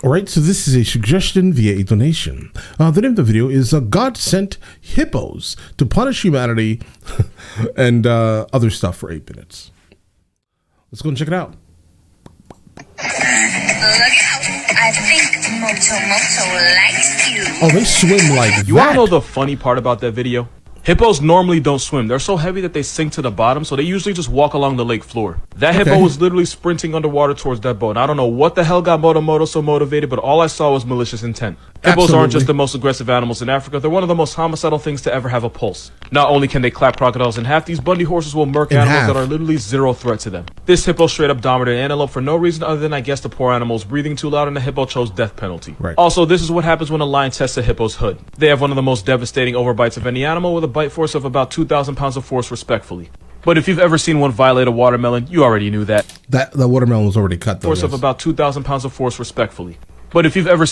All right, so this is a suggestion via a donation. The name of the video is God Sent Hippos to Punish Humanity and other stuff for 8 minutes. Let's go and check it out. Look out. I think Moto likes you. Oh, they swim like that. You want to know the funny part about that video? Hippos normally don't swim. They're so heavy that they sink to the bottom, so they usually just walk along the lake floor. That hippo was literally sprinting underwater towards that boat. And I don't know what the hell got Moto so motivated, but all I saw was malicious intent. Hippos aren't just the most aggressive animals in Africa. They're one of the most homicidal things to ever have a pulse. Not only can they clap crocodiles in half, these Bundy horses will murk animals that are literally zero threat to them. This hippo straight up dominated an antelope for no reason other than I guess the poor animal was breathing too loud and the hippo chose death penalty. Right. Also, this is what happens when a lion tests a hippo's hood. They have one of the most devastating overbites of any animal with a bite force of about 2,000 pounds of force respectfully. But if you've ever seen one violate a watermelon, you already knew that. That watermelon was already cut, though. Force of about 2,000 pounds of force respectfully. But if you've ever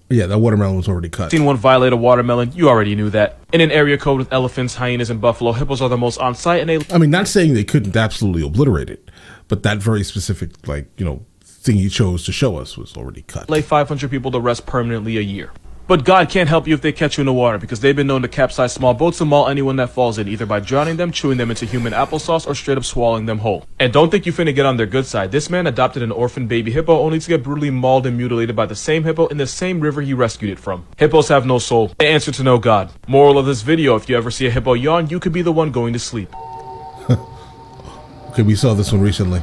that watermelon was already cut. Seen one violate a watermelon, you already knew that. In an area code with elephants, hyenas, and buffalo, hippos are the most on-site and they... I mean, not saying they couldn't absolutely obliterate it, but that very specific, thing he chose to show us was already cut. Lay 500 people to rest permanently a year. But God can't help you if they catch you in the water, because they've been known to capsize small boats and maul anyone that falls in, either by drowning them, chewing them into human applesauce, or straight up swallowing them whole. And don't think you finna get on their good side. This man adopted an orphan baby hippo only to get brutally mauled and mutilated by the same hippo in the same river he rescued it from. Hippos have no soul. They answer to no God. Moral of this video, if you ever see a hippo yawn, you could be the one going to sleep. Okay, we saw this one recently.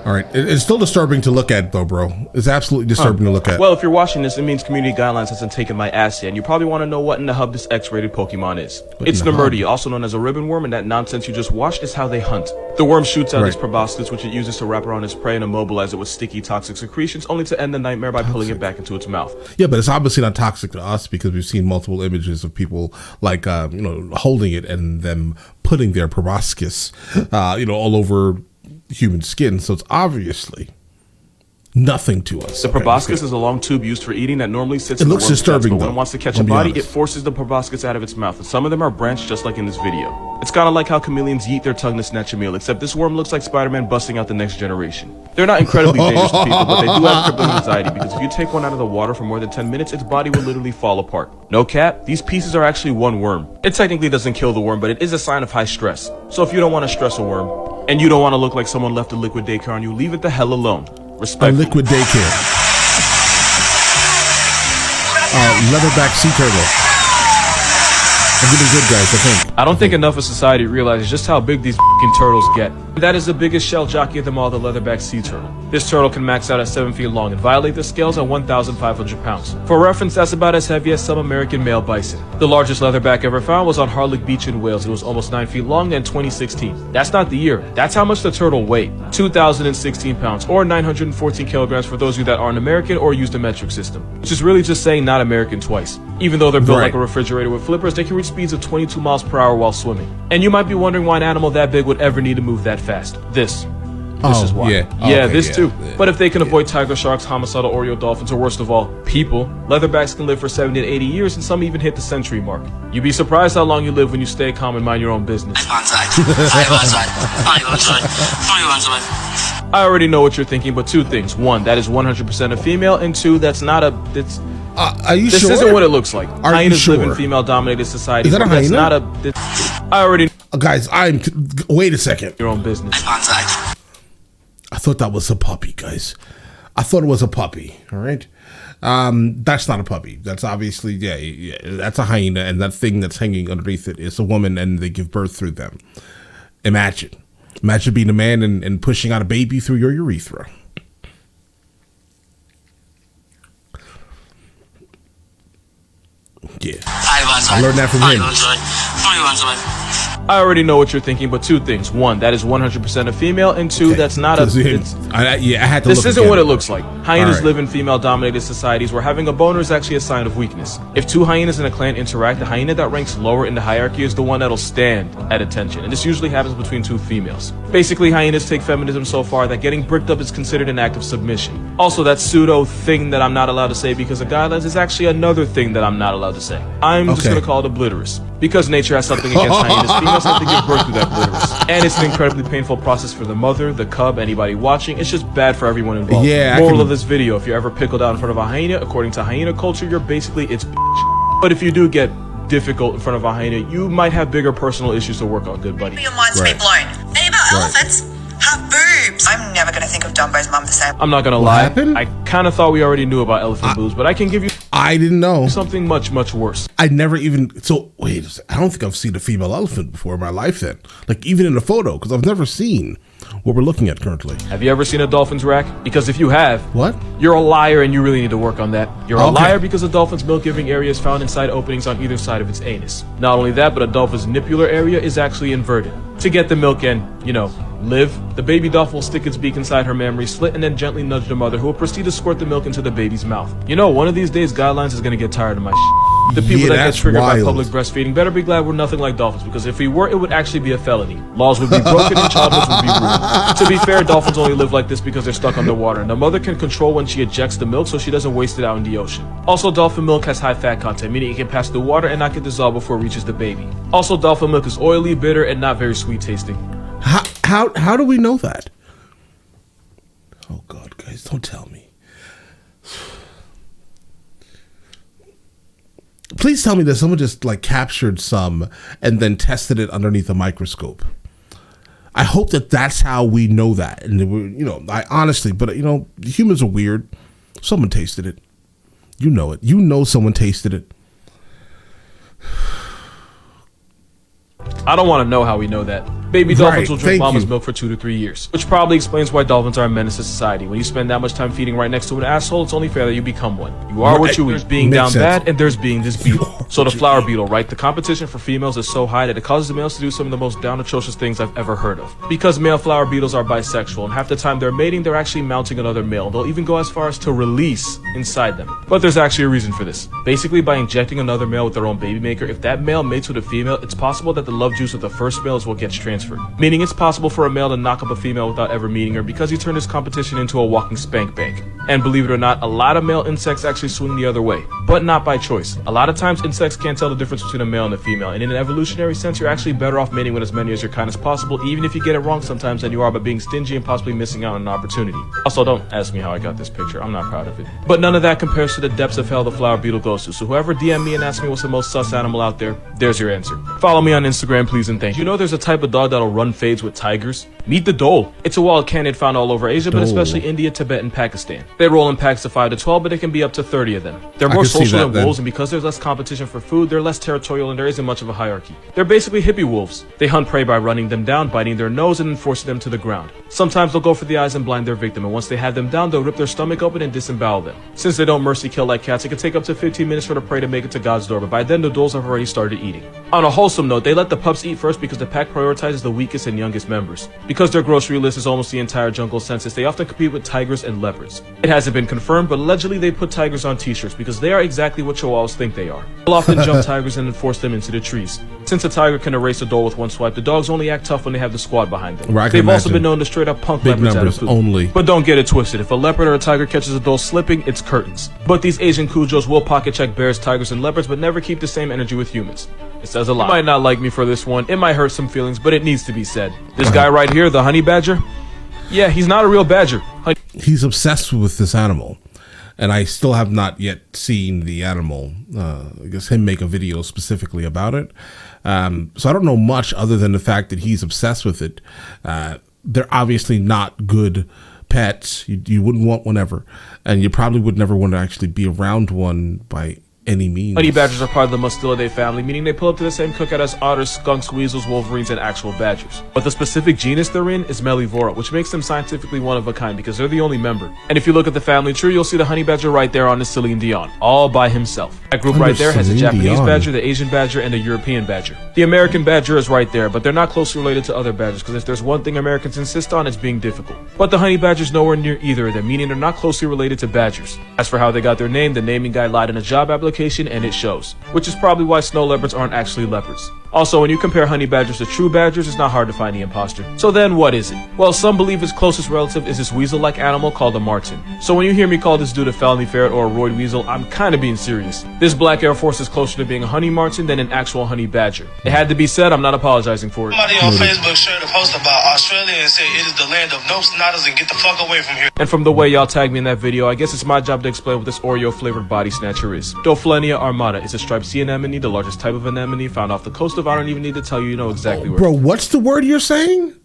All right, it's still disturbing to look at, though, bro. It's absolutely disturbing to look at. Well, if you're watching this, it means community guidelines hasn't taken my ass yet, and you probably want to know what in the hub this X-rated Pokemon is. It's Nemurti, also known as a ribbon worm, and that nonsense you just watched is how they hunt. The worm shoots out its proboscis, which it uses to wrap around its prey and immobilize it with sticky, toxic secretions, only to end the nightmare by pulling it back into its mouth. Yeah, but it's obviously not toxic to us because we've seen multiple images of people holding it and them putting their proboscis, all over human skin, so it's obviously nothing to us. The proboscis is a long tube used for eating that normally sits in the worm's disturbing, but when it wants to catch a body, it forces the proboscis out of its mouth, and some of them are branched just like in this video. It's kind of like how chameleons yeet their tongue to snatch a meal, except this worm looks like Spider-Man busting out the next generation. They're not incredibly dangerous to people, but they do have crippling anxiety, because if you take one out of the water for more than 10 minutes, its body will literally fall apart. No cap, these pieces are actually one worm. It technically doesn't kill the worm, but it is a sign of high stress. So if you don't want to stress a worm, and you don't want to look like someone left a liquid daycare on you, leave it the hell alone. Respectfully. A liquid daycare. Leatherback sea turtle. I'm getting good, guys, I think. I don't think enough of society realizes just how big these f***ing turtles get. That is the biggest shell jockey of them all, the leatherback sea turtle. This turtle can max out at 7 feet long and violate the scales at 1,500 pounds. For reference, that's about as heavy as some American male bison. The largest leatherback ever found was on Harlech Beach in Wales. It was almost 9 feet long in 2016. That's not the year. That's how much the turtle weighed. 2,016 pounds, or 914 kilograms for those of you that aren't American or use the metric system. Which is really just saying not American twice. Even though they're built like a refrigerator with flippers, they can reach speeds of 22 miles per hour while swimming. And you might be wondering why an animal that big would ever need to move that fast. This is why. This too. But if they can avoid tiger sharks, homicidal Oreo dolphins, or worst of all, people, leatherbacks can live for 70 to 80 years and some even hit the century mark. You'd be surprised how long you live when you stay calm and mind your own business. I already know what you're thinking, but two things. One, that is 100% a female, and two, that's not a... are you this sure? Isn't what it looks like. Are Hyenas you sure? live in female-dominated societies. Is that a hyena? That's not a... I already... Guys, wait a second. Your own business. I thought that was a puppy, guys. I thought it was a puppy, all right? That's not a puppy. That's obviously, that's a hyena, and that thing that's hanging underneath it is a woman, and they give birth through them. Imagine being a man and pushing out a baby through your urethra. Yeah. I learned that from him. I already know what you're thinking, but two things. One, that is 100% a female, and two, that's not a... I had to This look isn't again. what it looks like. Hyenas live in female-dominated societies where having a boner is actually a sign of weakness. If two hyenas in a clan interact, the hyena that ranks lower in the hierarchy is the one that'll stand at attention, and this usually happens between two females. Basically, hyenas take feminism so far that getting bricked up is considered an act of submission. Also, that pseudo thing that I'm not allowed to say because of guidelines is actually another thing that I'm not allowed to say. I'm just gonna call it obliterous. Because nature has something against hyenas, females females have to give birth to that clitoris. And it's an incredibly painful process for the mother, the cub, anybody watching. It's just bad for everyone involved. Yeah, Moral of this video, if you're ever pickled out in front of a hyena, according to hyena culture, you're basically its bitch. But if you do get difficult in front of a hyena, you might have bigger personal issues to work on, good buddy. Your mind's be blown. Think about elephants have boobs. I'm never going to think of Dumbo's mum the same. I'm not gonna lie, happened? I kind of thought we already knew about elephant boobs, but I can give you I didn't know. something much, much worse. I never even, so wait, I don't think I've seen a female elephant before in my life then. Like even in a photo, because I've never seen what we're looking at currently. Have you ever seen a dolphin's rack? Because if you have, What? you're a liar and you really need to work on that. You're a Okay. liar because a dolphin's milk-giving area is found inside openings on either side of its anus. Not only that, but a dolphin's nippular area is actually inverted. To get the milk and, live, the baby dolphin will stick its beak inside her mammary slit and then gently nudge the mother, who will proceed to squirt the milk into the baby's mouth. One of these days, Guidelines is gonna get tired of my shit. The people Yeah, that get that's triggered by wild. public breastfeeding better be glad we're nothing like dolphins, because if we were, it would actually be a felony. Laws would be broken and childhoods would be ruined. To be fair, dolphins only live like this because they're stuck underwater, and the mother can control when she ejects the milk so she doesn't waste it out in the ocean. Also, dolphin milk has high fat content, meaning it can pass through water and not get dissolved before it reaches the baby. Also, dolphin milk is oily, bitter, and not very sweet tasting. How do we know that? Oh God, guys, don't tell me. Please tell me that someone just like captured some and then tested it underneath a microscope. I hope that that's how we know that. And I honestly, but humans are weird. Someone tasted it. You know it. Someone tasted it. I don't want to know how we know that. Baby dolphins will drink thank mama's you. milk for 2 to 3 years, which probably explains why dolphins are a menace to society. When you spend that much time feeding right next to an asshole, it's only fair that you become one. You are what you eat. There's being Makes down sense. bad, and there's being this beetle. So the flower beetle, right? The competition for females is so high that it causes the males to do some of the most down atrocious things I've ever heard of. Because male flower beetles are bisexual, and half the time they're mating, they're actually mounting another male. They'll even go as far as to release inside them. But there's actually a reason for this. Basically, by injecting another male with their own baby maker, if that male mates with a female, it's possible that the love juice of the first male is what gets transferred. Meaning it's possible for a male to knock up a female without ever meeting her because he turned his competition into a walking spank bank. And believe it or not, a lot of male insects actually swing the other way, but not by choice. A lot of times insects can't tell the difference between a male and a female, and in an evolutionary sense, you're actually better off mating with as many as your kind as possible, even if you get it wrong sometimes than you are by being stingy and possibly missing out on an opportunity. Also, don't ask me how I got this picture, I'm not proud of it. But none of that compares to the depths of hell the flower beetle goes to, so whoever DM me and ask me what's the most sus animal out there, there's your answer. Follow me on Instagram, please and thank you. There's a type of dog that'll run fades with tigers? Meet the dhole. It's a wild canid found all over Asia, but especially India, Tibet, and Pakistan. They roll in packs of 5 to 12, but it can be up to 30 of them. They're more can see social that than then. wolves, and because there's less competition for food, they're less territorial and there isn't much of a hierarchy. They're basically hippie wolves. They hunt prey by running them down, biting their nose, and then forcing them to the ground. Sometimes they'll go for the eyes and blind their victim, and once they have them down, they'll rip their stomach open and disembowel them. Since they don't mercy kill like cats, it can take up to 15 minutes for the prey to make it to God's door, but by then the dholes have already started eating. On a wholesome note, they let the pups eat first because the pack prioritizes the weakest and youngest members. Because their grocery list is almost the entire jungle census, they often compete with tigers and leopards. It hasn't been confirmed, but allegedly they put tigers on t-shirts because they are exactly what chihuahuas think they are. They'll often jump tigers and then force them into the trees. Since a tiger can erase a dhole with one swipe, the dogs only act tough when they have the squad behind them. Right, I can They've also imagine. been known to straight up punk Big leopards out of numbers food. only. But don't get it twisted, if a leopard or a tiger catches a dhole slipping, it's curtains. But these Asian cujos will pocket check bears, tigers, and leopards, but never keep the same energy with humans. It says a lot. You might not like me for this one, it might hurt some feelings, but it needs to be said. This guy right here, the honey badger, yeah, he's not a real badger. He's obsessed with this animal, and I still have not yet seen the animal. I guess him make a video specifically about it. So I don't know much other than the fact that he's obsessed with it. They're obviously not good pets. You wouldn't want one ever, and you probably would never want to actually be around one by any means. Honey badgers are part of the Mustelidae family, meaning they pull up to the same cookout as otters, skunks, weasels, wolverines, and actual badgers. But the specific genus they're in is Mellivora, which makes them scientifically one of a kind because they're the only member. And if you look at the family tree, you'll see the honey badger right there on the Celine Dion, all by himself. That group right there has the Celine Japanese Dion. badger, the Asian badger, and the European badger. The American badger is right there, but they're not closely related to other badgers because if there's one thing Americans insist on, it's being difficult. But the honey badger's nowhere near either of them, meaning they're not closely related to badgers. As for how they got their name, the naming guy lied in a job application location and it shows, which is probably why snow leopards aren't actually leopards. Also, when you compare honey badgers to true badgers, it's not hard to find the imposter. So then what is it? Well, some believe its closest relative is this weasel-like animal called a marten. So when you hear me call this dude a felony ferret or a roid weasel, I'm kinda being serious. This black Air Force is closer to being a honey marten than an actual honey badger. It had to be said, I'm not apologizing for it. Somebody on Facebook shared a post about Australia and said it is the land of nopes, nodders, and get the fuck away from here. And from the way y'all tagged me in that video, I guess it's my job to explain what this Oreo-flavored body snatcher is. Dophlenia armata is a striped sea anemone, the largest type of anemone found off the coast of, I don't even need to tell you, you know exactly where. Bro, what's the word you're saying?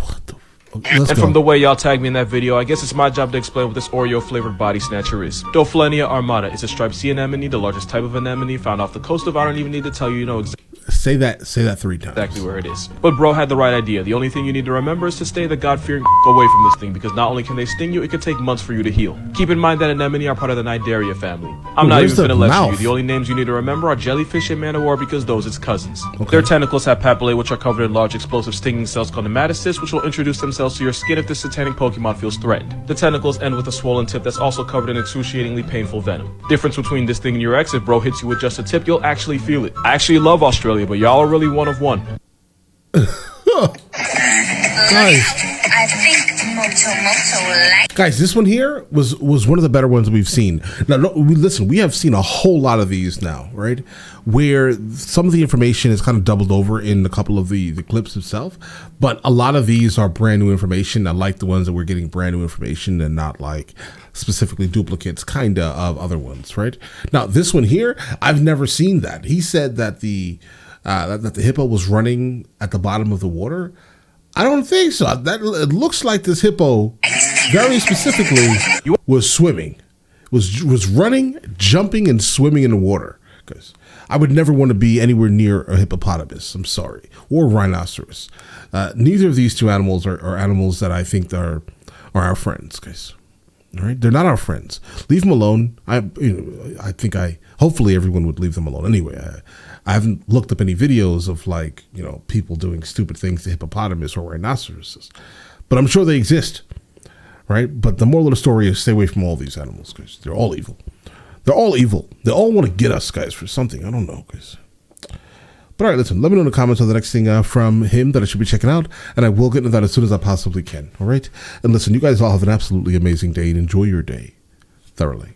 What the? Okay, let's and go. from the way y'all tagged me in that video, I guess it's my job to explain what this Oreo-flavored body snatcher is. Dophlenia armata is a striped sea anemone, the largest type of anemone found off the coast of, I don't even need to tell you, you know Say that 3 times. exactly where it is. But bro had the right idea. The only thing you need to remember is to stay the God-fearing away from this thing, because not only can they sting you, it could take months for you to heal. Keep in mind that anemone are part of the Cnidaria family. I'm not even gonna lecture you. The only names you need to remember are jellyfish and man-o-war, because those its cousins. Okay. Their tentacles have papillae, which are covered in large explosive stinging cells called nematocysts, which will introduce themselves to your skin if this satanic Pokemon feels threatened. The tentacles end with a swollen tip that's also covered in excruciatingly painful venom. Difference between this thing and your ex: if bro hits you with just a tip, you'll actually feel it. I actually love Australia, but y'all are really one of one. Guys, this one here was one of the better ones we've seen. Now, listen, we have seen a whole lot of these now, right? Where some of the information is kind of doubled over in a couple of the clips itself, but a lot of these are brand new information. I like the ones that we're getting brand new information and not like specifically duplicates kind of other ones, right? Now, this one here, I've never seen that. He said that the hippo was running at the bottom of the water. I don't think so. It looks like this hippo, very specifically, was swimming, was running, jumping, and swimming in the water. Because I would never want to be anywhere near a hippopotamus. I'm sorry, or rhinoceros. Neither of these two animals are animals that I think are our friends, guys. All right, they're not our friends. Leave them alone. Hopefully everyone would leave them alone. Anyway, I haven't looked up any videos of people doing stupid things to hippopotamus or rhinoceroses, but I'm sure they exist, right? But the moral of the story is stay away from all these animals, guys. They're all evil. They're all evil. They all want to get us, guys, for something. I don't know, guys. But all right, listen, let me know in the comments on the next thing from him that I should be checking out, and I will get into that as soon as I possibly can, all right? And listen, you guys all have an absolutely amazing day, and enjoy your day thoroughly.